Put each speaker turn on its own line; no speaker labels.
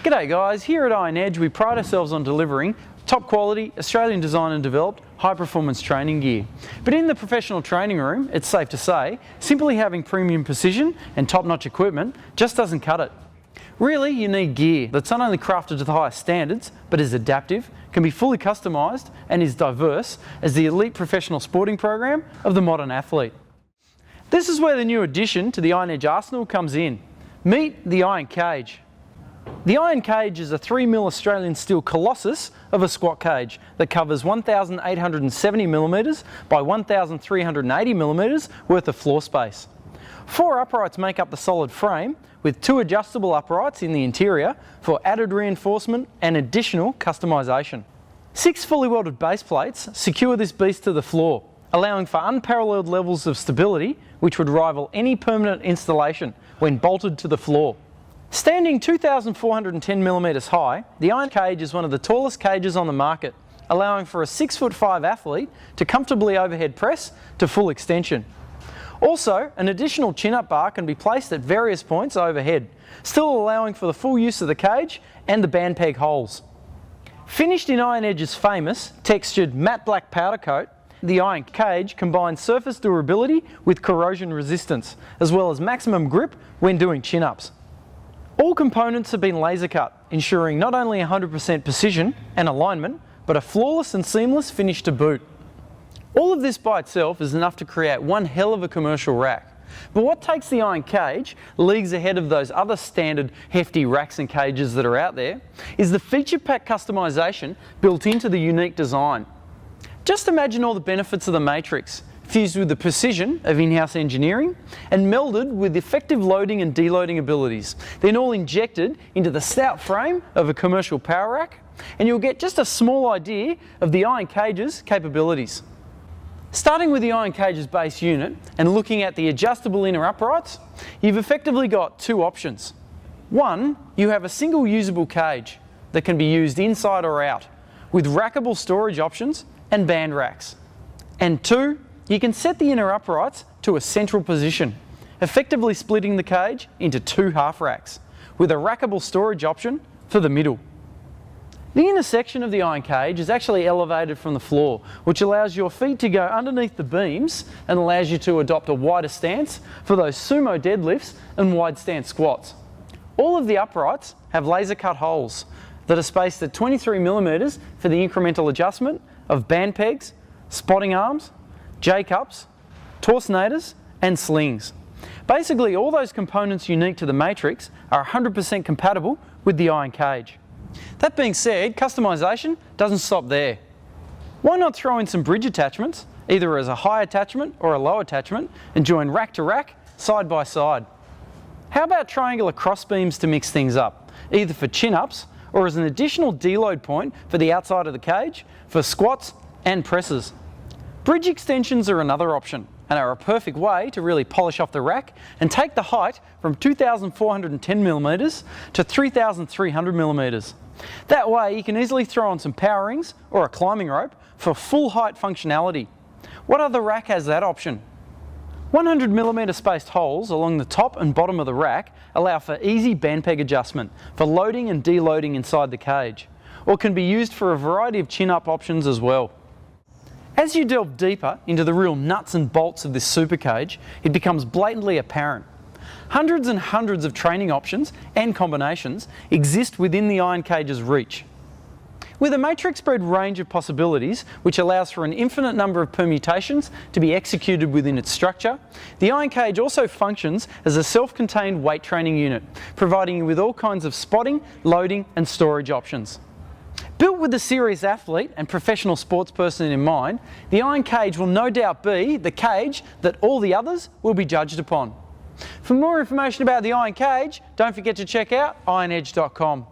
G'day guys, here at Iron Edge we pride ourselves on delivering top quality, Australian designed and developed high performance training gear. But in the professional training room, it's safe to say, simply having premium precision and top-notch equipment just doesn't cut it. Really, you need gear that's not only crafted to the highest standards, but is adaptive, can be fully customised and is diverse as the elite professional sporting program of the modern athlete. This is where the new addition to the Iron Edge arsenal comes in. Meet the Iron Cage. The Iron Cage is a 3mm Australian steel colossus of a squat cage that covers 1,870mm by 1,380mm worth of floor space. 4 uprights make up the solid frame, with 2 adjustable uprights in the interior for added reinforcement and additional customisation. 6 fully welded base plates secure this beast to the floor, allowing for unparalleled levels of stability which would rival any permanent installation when bolted to the floor. Standing 2,410mm high, the Iron Cage is one of the tallest cages on the market, allowing for a 6'5" athlete to comfortably overhead press to full extension. Also, an additional chin-up bar can be placed at various points overhead, still allowing for the full use of the cage and the band peg holes. Finished in Iron Edge's famous textured matte black powder coat, the Iron Cage combines surface durability with corrosion resistance, as well as maximum grip when doing chin-ups. All components have been laser cut, ensuring not only 100% precision and alignment, but a flawless and seamless finish to boot. All of this by itself is enough to create one hell of a commercial rack. But what takes the Iron Cage leagues ahead of those other standard hefty racks and cages that are out there is the feature pack customization built into the unique design. Just imagine all the benefits of the Matrix, fused with the precision of in-house engineering and melded with effective loading and deloading abilities, then all injected into the stout frame of a commercial power rack, and you'll get just a small idea of the Iron Cage's capabilities. Starting with the Iron Cage's base unit and looking at the adjustable inner uprights, you've effectively got 2 options. 1, you have a single usable cage that can be used inside or out, with rackable storage options and band racks. And 2, you can set the inner uprights to a central position, effectively splitting the cage into 2 half racks, with a rackable storage option for the middle. The inner section of the Iron Cage is actually elevated from the floor, which allows your feet to go underneath the beams and allows you to adopt a wider stance for those sumo deadlifts and wide stance squats. All of the uprights have laser cut holes that are spaced at 23mm for the incremental adjustment of band pegs, spotting arms, J-cups, torsionators and slings. Basically all those components unique to the Matrix are 100% compatible with the Iron Cage. That being said, customization doesn't stop there. Why not throw in some bridge attachments, either as a high attachment or a low attachment, and join rack to rack, side by side? How about triangular crossbeams to mix things up, either for chin-ups or as an additional deload point for the outside of the cage for squats and presses? Bridge extensions are another option and are a perfect way to really polish off the rack and take the height from 2,410mm to 3,300mm. That way you can easily throw on some power rings or a climbing rope for full height functionality. What other rack has that option? 100mm spaced holes along the top and bottom of the rack allow for easy band peg adjustment for loading and deloading inside the cage, or can be used for a variety of chin-up options as well. As you delve deeper into the real nuts and bolts of this super cage, it becomes blatantly apparent. Hundreds and hundreds of training options and combinations exist within the Iron Cage's reach. With a matrix-bred range of possibilities which allows for an infinite number of permutations to be executed within its structure, the Iron Cage also functions as a self-contained weight training unit, providing you with all kinds of spotting, loading and storage options. Built with the serious athlete and professional sports person in mind, the Iron Cage will no doubt be the cage that all the others will be judged upon. For more information about the Iron Cage, don't forget to check out ironedge.com.